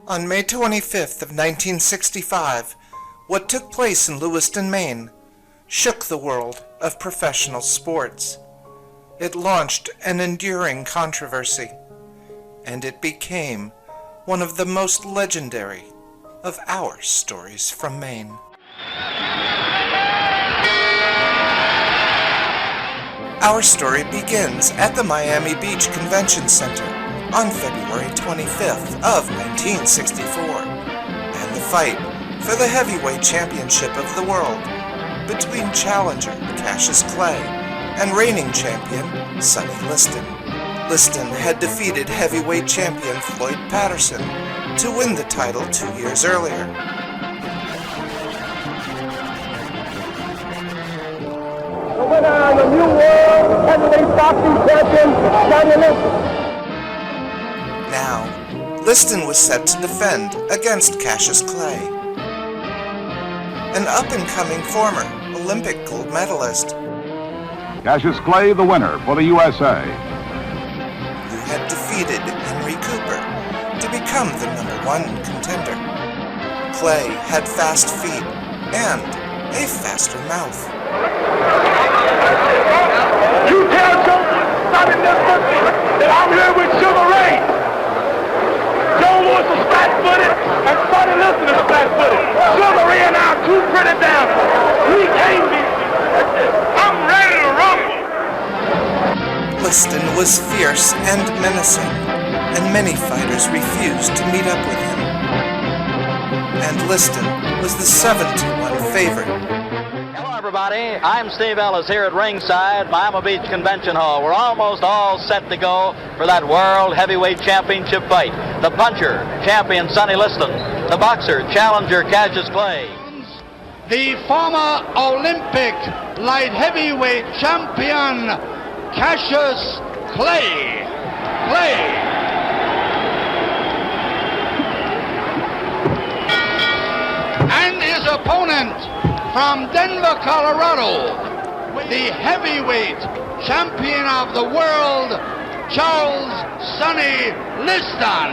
On May 25th of 1965, what took place in Lewiston, Maine, shook the world of professional sports. It launched an enduring controversy, and it became one of the most legendary of our stories from Maine. Our story begins at the Miami Beach Convention Center on February 25th of 1964, and the fight for the heavyweight championship of the world between challenger Cassius Clay and reigning champion Sonny Liston. Liston had defeated heavyweight champion Floyd Patterson to win the title 2 years earlier. The winner and the new world heavyweight boxing champion, Sonny Liston. Now, Liston was set to defend against Cassius Clay, an up-and-coming former Olympic gold medalist. Cassius Clay, the winner for the USA. Who had defeated Henry Cooper to become the #1 contender. Clay had fast feet and a faster mouth. You tell Sonny Liston that I'm here with Sugar Ray. Joe Louis is flat-footed, and Sonny Liston is flat-footed. Sugar Ray and I are too pretty down. We can't be. I'm ready to rumble. Liston was fierce and menacing, and many fighters refused to meet up with him. And Liston was the 7-1 favorite. Hello everybody, I'm Steve Ellis here at ringside, Miami Beach Convention Hall. We're almost all set to go for that World Heavyweight Championship fight. The puncher, champion Sonny Liston. The boxer, challenger Cassius Clay. The former Olympic light heavyweight champion Cassius Clay. And his opponent from Denver, Colorado, the heavyweight champion of the world, Charles Sonny Liston.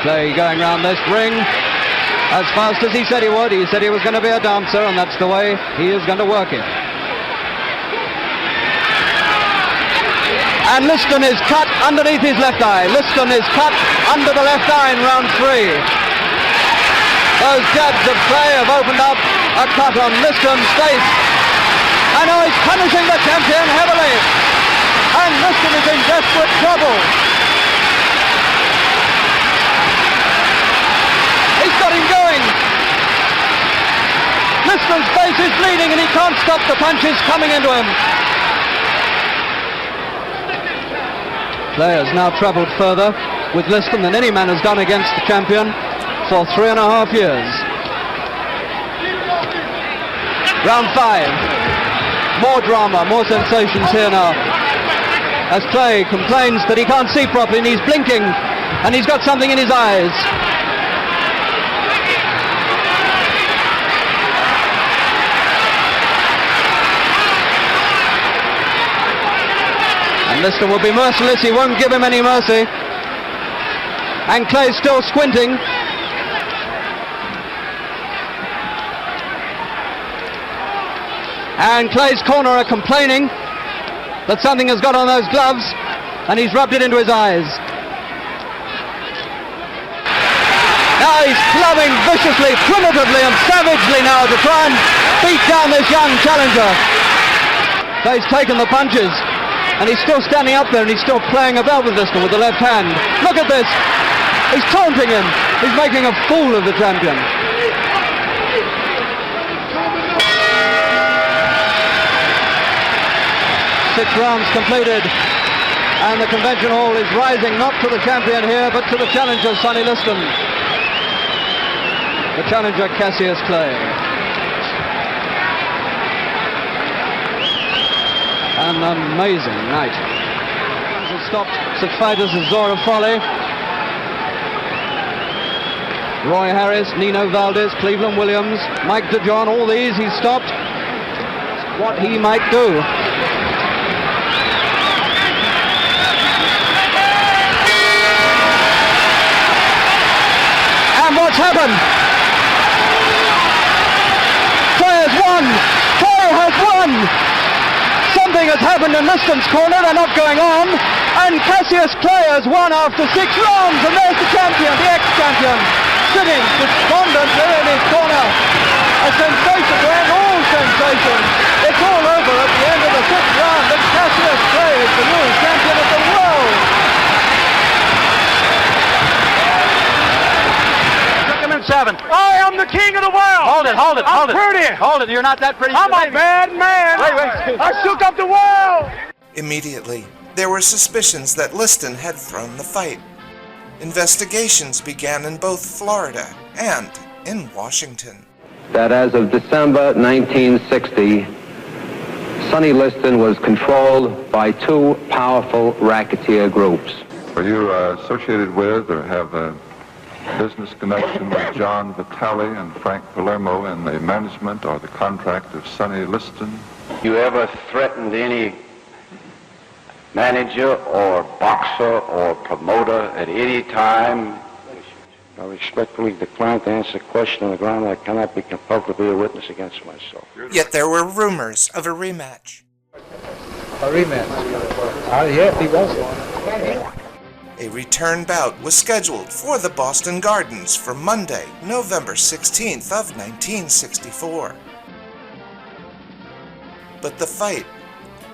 Clay going round this ring as fast as he said he would. He said he was going to be a dancer, and that's the way he is going to work it. And Liston is cut underneath his left eye. Liston is cut under the left eye in round 3. Those jabs of Clay have opened up a cut on Liston's face. And now he's punishing the champion heavily. And Liston is in desperate trouble. He's got him going. Liston's face is bleeding and he can't stop the punches coming into him. Clay has now travelled further with Liston than any man has done against the champion for 3.5 years. Round 5. More drama, more sensations here now. As Clay complains that he can't see properly and he's blinking and he's got something in his eyes. And Liston will be merciless, he won't give him any mercy. And Clay's still squinting. And Clay's corner are complaining that something has got on those gloves and he's rubbed it into his eyes. Now he's clubbing viciously, primitively and savagely now to try and beat down this young challenger. Clay's taken the punches and he's still standing up there and he's still playing about with Liston with the left hand. Look at this. He's taunting him. He's making a fool of the champion. 6 rounds completed, and the convention hall is rising not to the champion here, but to the challenger, Sonny Liston. The challenger, Cassius Clay. An amazing night. Has stopped such fighters as Zora Foley, Roy Harris, Nino Valdez, Cleveland Williams, Mike DeJohn, all these he's stopped. What he might do. And what's happened? Clay has won! Clay has won! Something has happened in Liston's corner, they're not going on. And Cassius Clay has won after 6 rounds, and there's the champion, the ex-champion, sitting despondently in his corner. A sensation to end all sensations. It's all over at the end of the 6th round, and Cassius Clay is the new champion of the world. Took him in 7. I am the king of the world. Hold it. I'm pretty. Hold it, you're not that pretty. I'm a bad man. Wait. I shook up the world. Immediately, there were suspicions that Liston had thrown the fight. Investigations began in both Florida and in Washington. That as of December 1960, Sonny Liston was controlled by 2 powerful racketeer groups. Are you associated with or have a business connection with John Vitale and Frank Palermo in the management or the contract of Sonny Liston? You ever threatened any manager or boxer or promoter at any time? I respectfully decline to answer the question on the ground that I cannot be compelled to be a witness against myself. Yet there were rumors of a rematch. A rematch? Yeah, he wants it. A return bout was scheduled for the Boston Gardens for Monday, November 16th of 1964. But the fight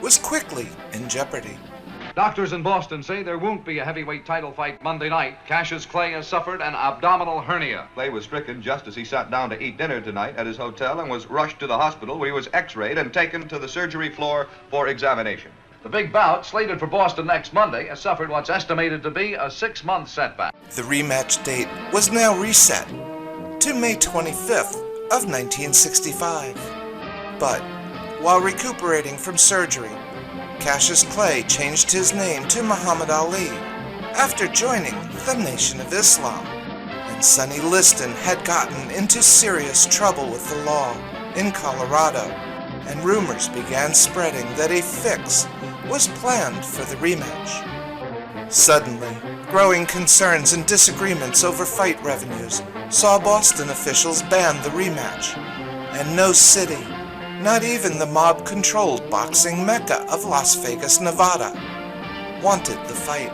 was quickly in jeopardy. Doctors in Boston say there won't be a heavyweight title fight Monday night. Cassius Clay has suffered an abdominal hernia. Clay was stricken just as he sat down to eat dinner tonight at his hotel and was rushed to the hospital where he was x-rayed and taken to the surgery floor for examination. The big bout, slated for Boston next Monday, has suffered what's estimated to be a 6-month setback. The rematch date was now reset to May 25th of 1965. But while recuperating from surgery, Cassius Clay changed his name to Muhammad Ali after joining the Nation of Islam, and Sonny Liston had gotten into serious trouble with the law in Colorado, and rumors began spreading that a fix was planned for the rematch. Suddenly, growing concerns and disagreements over fight revenues saw Boston officials ban the rematch, and no city, not even the mob-controlled boxing mecca of Las Vegas, Nevada, wanted the fight.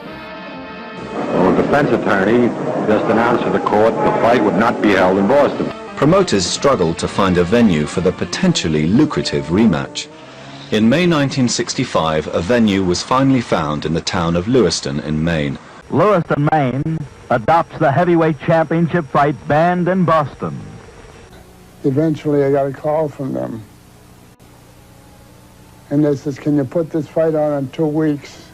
Well, the defense attorney just announced to the court the fight would not be held in Boston. Promoters struggled to find a venue for the potentially lucrative rematch. In May 1965, a venue was finally found in the town of Lewiston in Maine. Lewiston, Maine adopts the heavyweight championship fight banned in Boston. Eventually, I got a call from them. And they says, can you put this fight on in 2 weeks?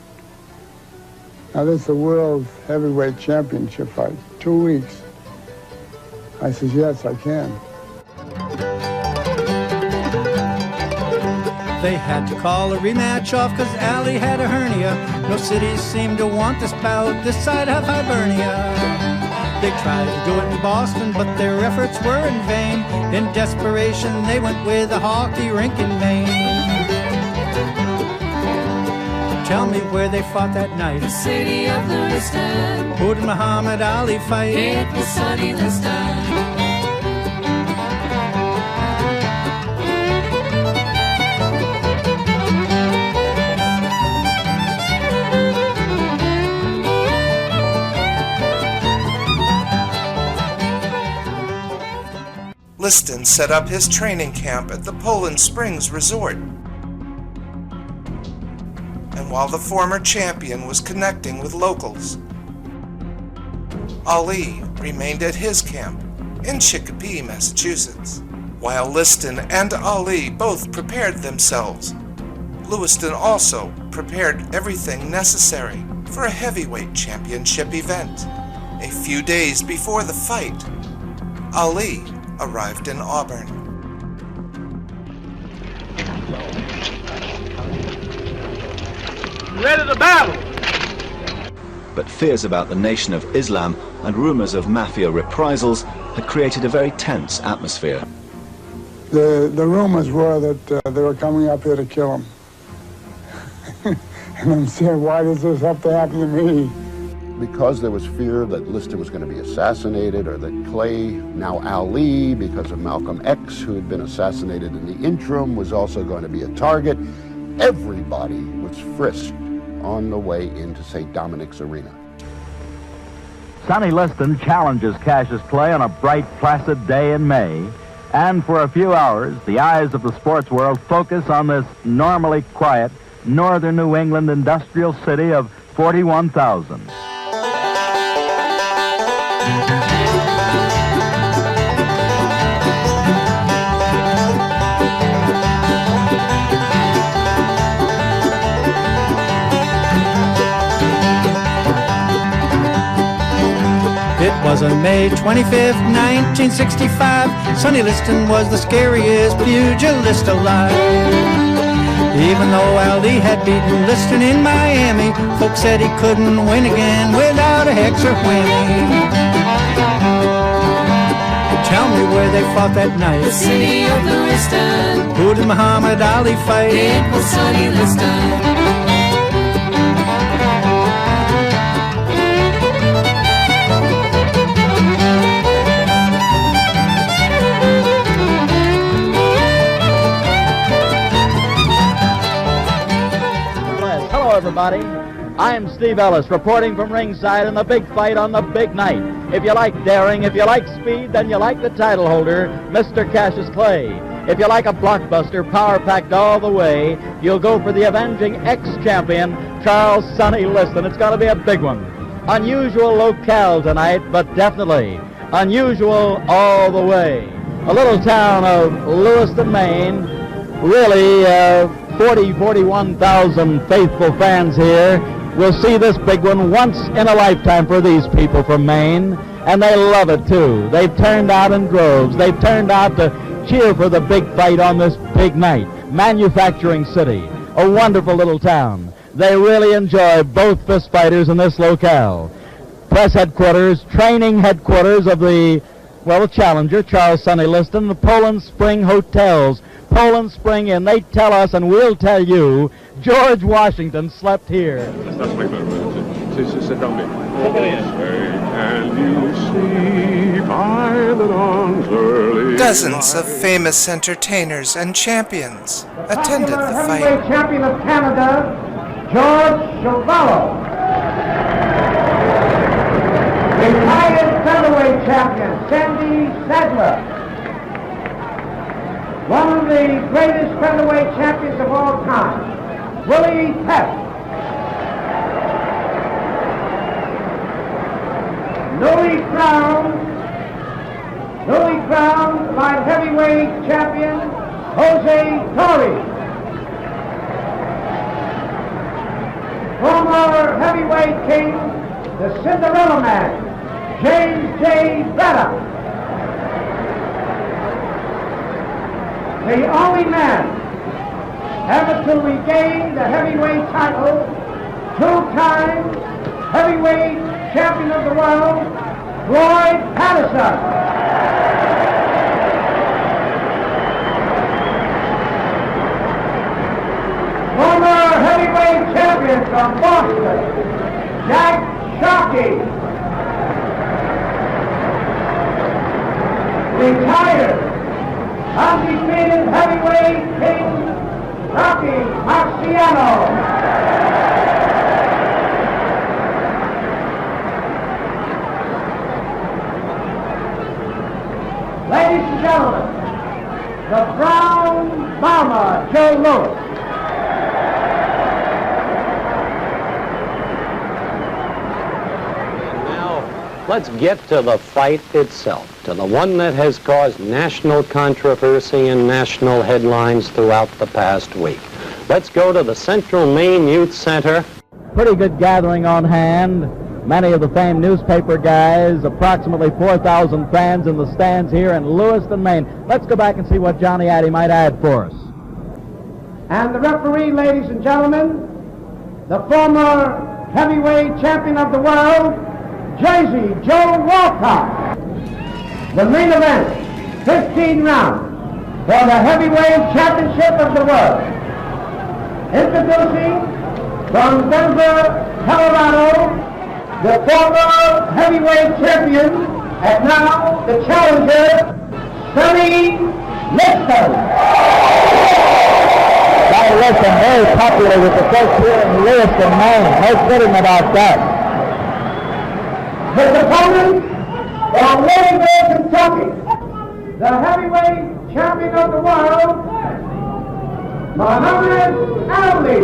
Now, this is the world heavyweight championship fight. 2 weeks. I says, yes, I can. They had to call a rematch off because Ali had a hernia. No cities seemed to want this bout this side of Hibernia. They tried to do it in Boston, but their efforts were in vain. In desperation, they went with a hockey rink in Maine. Tell me where they fought that night. The city of Lewiston. Who did Muhammad Ali fight? It was Sonny Liston. Liston set up his training camp at the Poland Springs Resort. And while the former champion was connecting with locals, Ali remained at his camp in Chicopee, Massachusetts. While Liston and Ali both prepared themselves, Lewiston also prepared everything necessary for a heavyweight championship event. A few days before the fight, Ali arrived in Auburn. Ready to battle! But fears about the Nation of Islam and rumors of mafia reprisals had created a very tense atmosphere. The rumors were that they were coming up here to kill him. And I'm saying, why does this have to happen to me? because there was fear that Liston was going to be assassinated, or that Clay, now Ali, because of Malcolm X, who had been assassinated in the interim, was also going to be a target, everybody was frisked on the way into St. Dominic's Arena. Sonny Liston challenges Cassius Clay on a bright, placid day in May, and for a few hours, the eyes of the sports world focus on this normally quiet northern New England industrial city of 41,000. It was on May 25th, 1965. Sonny Liston was the scariest pugilist alive. Even though Ali had beaten Liston in Miami, folks said he couldn't win again without a hex or whammy. Tell me where they fought that night. The city of Lewiston. Who did Muhammad Ali fight? It was Sonny Liston. Hello, everybody. I'm Steve Ellis, reporting from ringside in the big fight on the big night. If you like daring, if you like speed, then you like the title holder, Mr. Cassius Clay. If you like a blockbuster, power-packed all the way, you'll go for the avenging ex-champion, Charles Sonny Liston. It's going to be a big one. Unusual locale tonight, but definitely unusual all the way. A little town of Lewiston, Maine, really 41,000 faithful fans here will see this big one once in a lifetime for these people from Maine, and they love it too. They've turned out in droves. They've turned out to cheer for the big fight on this big night. Manufacturing city, a wonderful little town. They really enjoy both fist fighters in this locale. Press headquarters, training headquarters of the challenger, Charles Sonny Liston, the Poland Spring Hotels. Poland Spring Inn. They tell us, and we'll tell you, George Washington slept here. Sit down, and you see by the dawn's early Dozens of famous entertainers and champions attended the fight. Heavyweight champion of Canada, George Chavallo. Retired featherweight champion, Sandy Sadler. One of the greatest featherweight champions of all time, Willie Pep. Louis Crown, light heavyweight champion, Jose Torre. Former heavyweight king, the Cinderella Man, James J. Braddock. The only man ever to regain the heavyweight title, two-time heavyweight champion of the world, Floyd Patterson. Former heavyweight champion from Boston, Jack Sharkey. Retired undefeated heavyweight king, Rocky Marciano. Ladies and gentlemen, the Brown Bomber, Joe Louis. Let's get to the fight itself, to the one that has caused national controversy and national headlines throughout the past week. Let's go to the Central Maine Youth Center. Pretty good gathering on hand. Many of the famed newspaper guys, approximately 4,000 fans in the stands here in Lewiston, Maine. Let's go back and see what Johnny Addy might add for us. And the referee, ladies and gentlemen, the former heavyweight champion of the world, Jersey Joe Walcott. The main event, 15 rounds for the heavyweight championship of the world. Introducing from Denver, Colorado, the former heavyweight champion, and now the challenger, Sonny Liston. Sonny Liston, very popular with the folks here in Lewiston, Maine. No kidding about that. His opponent from Louisville, Kentucky, the heavyweight champion of the world, Muhammadali.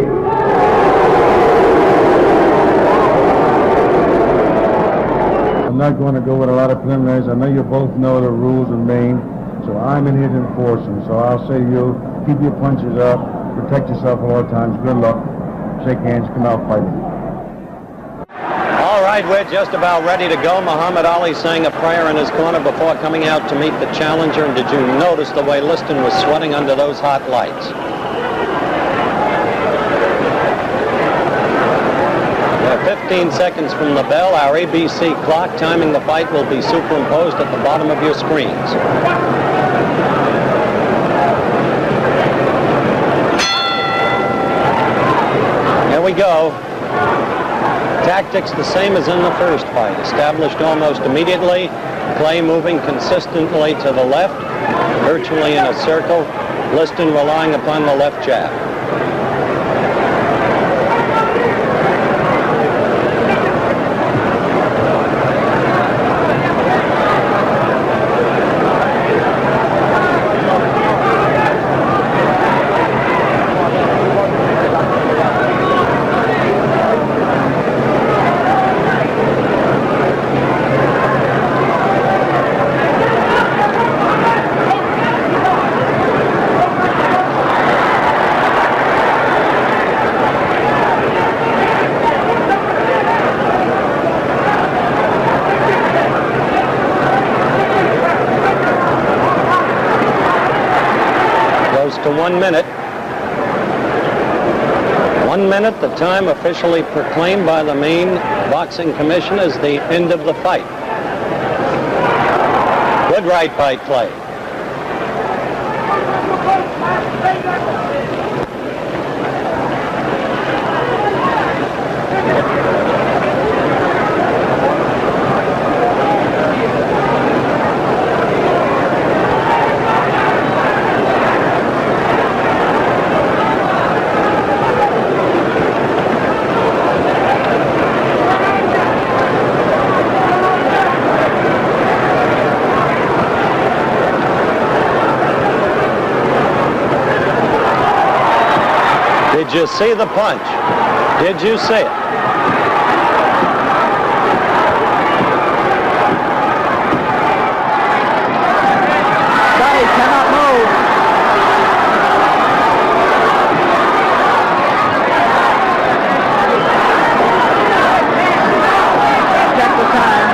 I'm not going to go with a lot of preliminaries. I know you both know the rules of Maine, so I'm in here to enforce them. So I'll say to you, keep your punches up, protect yourself at all times. Good luck. Shake hands, come out fighting. All right, we're just about ready to go. Muhammad Ali saying a prayer in his corner before coming out to meet the challenger. And did you notice the way Liston was sweating under those hot lights? 15 seconds from the bell, our ABC clock timing the fight will be superimposed at the bottom of your screens. Here we go. Tactics the same as in the first fight. Established almost immediately. Clay moving consistently to the left, virtually in a circle. Liston relying upon the left jab. To 1 minute. 1 minute, the time officially proclaimed by the Maine Boxing Commission as the end of the fight. Good right by Clay. Did you see the punch? Did you see it? Sonny cannot move. Check the time.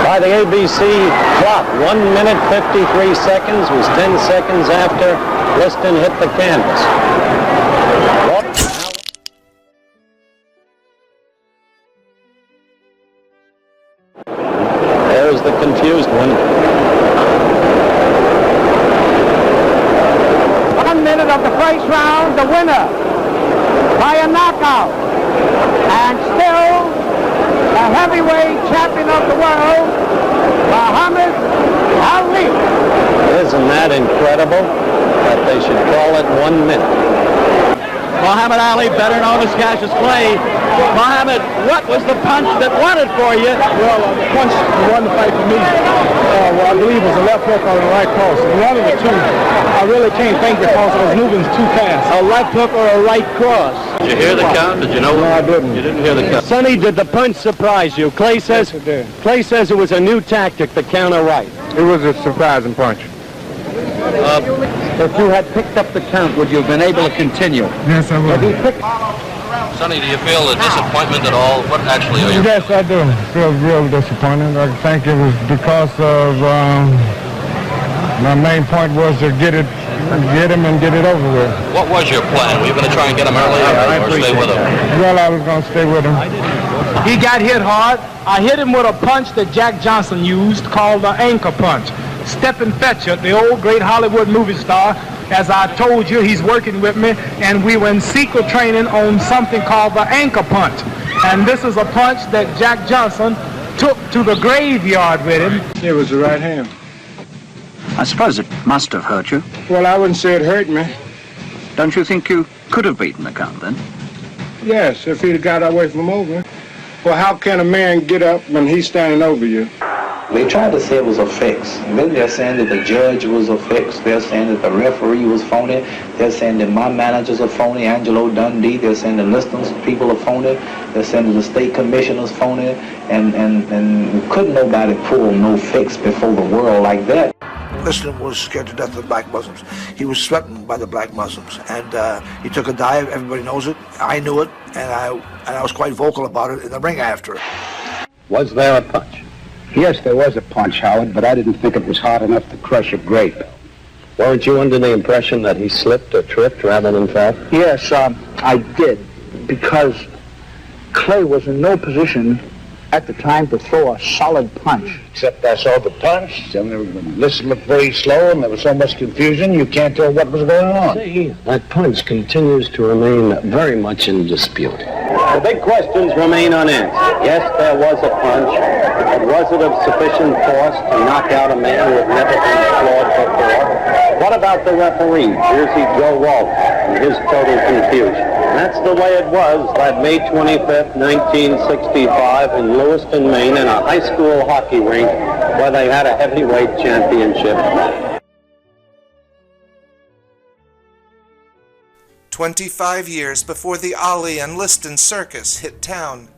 By the ABC clock, 1 minute 53 seconds was 10 seconds after Liston hit the canvas. There's the confused one. 1 minute of the first round, the winner by a knockout, and still the heavyweight champion of the world, Muhammad Ali. Isn't that incredible that they should call it 1 minute? Muhammad Ali, better known as Cassius Clay. Muhammad, what was the punch that won it for you? Well, the punch that won the fight for me, I believe was a left hook or a right cross. One of the two. I really can't think because I was moving too fast. A left hook or a right cross? Did you hear the count? Did you know? No, I didn't. You didn't hear the count. Sonny, did the punch surprise you? Clay says it was a new tactic, the counter right. It was a surprising punch. If you had picked up the count, would you have been able to continue? Yes, I would. Have you picked... Sonny, do you feel a disappointment at all? What actually are you? Yes, I do. Feel real disappointed. I think it was because of my main point was to get him and get it over with. What was your plan? Were you going to try and get him early or stay with him? Well, I was going to stay with him. He got hit hard. I hit him with a punch that Jack Johnson used called the anchor punch. Stephen Fetcher, the old great Hollywood movie star, as I told you, he's working with me, and we were in secret training on something called the anchor punch. And this is a punch that Jack Johnson took to the graveyard with him. It was the right hand. I suppose it must have hurt you. Well, I wouldn't say it hurt me. Don't you think you could have beaten the count then? Yes, if he'd got away from over. Well, how can a man get up when he's standing over you? They tried to say it was a fix. Then they're saying that the judge was a fix. They're saying that the referee was phony. They're saying that my managers are phony, Angelo Dundee. They're saying the Liston's people are phony. They're saying that the state commissioner's phony. And couldn't nobody pull no fix before the world like that. Liston was scared to death of the black Muslims. He was threatened by the black Muslims, and he took a dive. Everybody knows it. I knew it, and I was quite vocal about it in the ring after it. Was there a punch? Yes, there was a punch, Howard, but I didn't think it was hard enough to crush a grape. Weren't you under the impression that he slipped or tripped rather than fell? Yes, I did, because Clay was in no position at the time to throw a solid punch. Except I saw the punch, and the list looked very slow, and there was so much confusion, you can't tell what was going on. See, that punch continues to remain very much in dispute. The big questions remain unanswered. Yes, there was a punch, but was it of sufficient force to knock out a man who had never been floored before? What about the referee, Jersey Joe Walton, and his total confusion? That's the way it was that May 25th, 1965 in Lewiston, Maine, in a high school hockey rink where they had a heavyweight championship. 25 years before the Ali and Liston circus hit town,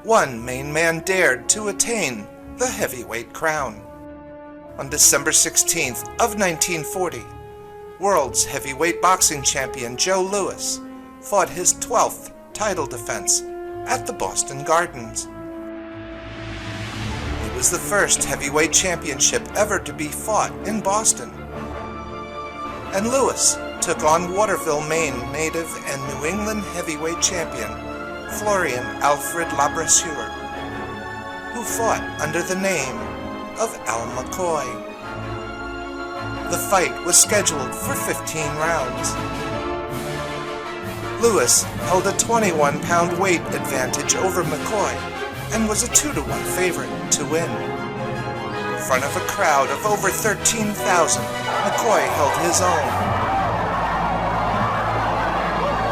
one Maine man dared to attain the heavyweight crown. On December 16th of 1940, world's heavyweight boxing champion Joe Louis fought his 12th title defense at the Boston Gardens. It was the first heavyweight championship ever to be fought in Boston. And Louis took on Waterville, Maine native and New England heavyweight champion Florian Alfred Labrasseur, who fought under the name of Al McCoy. The fight was scheduled for 15 rounds. Louis held a 21-pound weight advantage over McCoy and was a 2-1 favorite to win. In front of a crowd of over 13,000, McCoy held his own,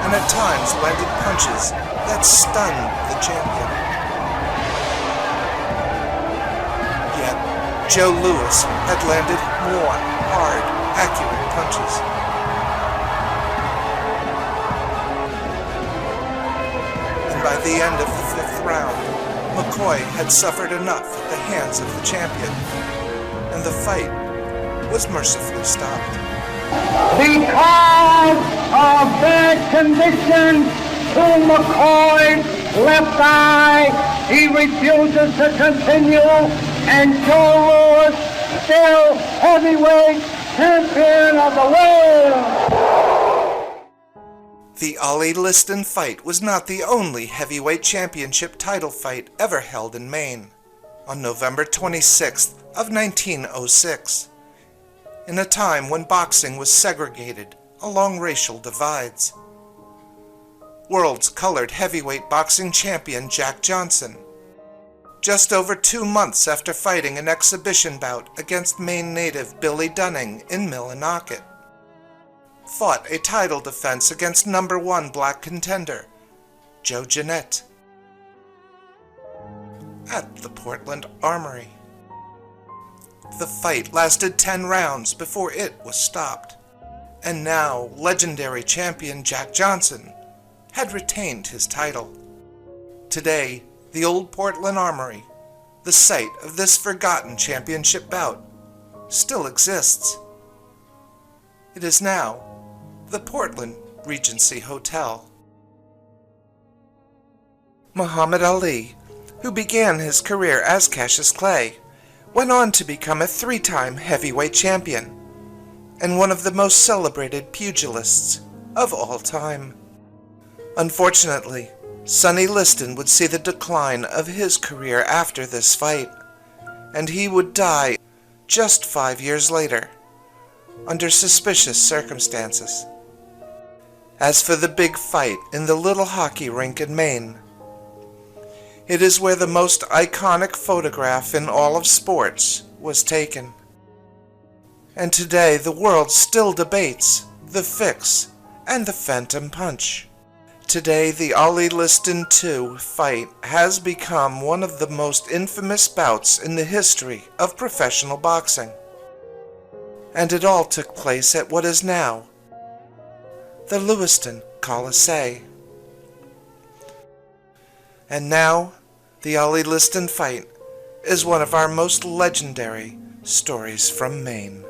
and at times landed punches that stunned the champion. Yet, Joe Louis had landed more hard, accurate punches. And by the end of the 5th round, McCoy had suffered enough at the hands of the champion, and the fight was mercifully stopped. Because of bad condition to McCoy's left eye, he refuses to continue, and Joe Louis still heavyweight champion of the world. The Ali Liston fight was not the only heavyweight championship title fight ever held in Maine. On November 26th of 1906, in a time when boxing was segregated along racial divides, world's colored heavyweight boxing champion Jack Johnson, just over 2 months after fighting an exhibition bout against Maine native Billy Dunning in Millinocket, fought a title defense against number 1 black contender Joe Jeanette at the Portland Armory. The fight lasted 10 rounds before it was stopped, and now legendary champion Jack Johnson had retained his title. Today, the old Portland Armory, the site of this forgotten championship bout, still exists. It is now the Portland Regency Hotel. Muhammad Ali, who began his career as Cassius Clay, went on to become a 3-time heavyweight champion and one of the most celebrated pugilists of all time. Unfortunately, Sonny Liston would see the decline of his career after this fight, and he would die just 5 years later, under suspicious circumstances. As for the big fight in the little hockey rink in Maine, it is where the most iconic photograph in all of sports was taken. And today the world still debates the fix and the phantom punch. Today the Ali Liston II fight has become one of the most infamous bouts in the history of professional boxing. And it all took place at what is now the Lewiston Coliseum. And now, the Ali Liston fight is one of our most legendary stories from Maine.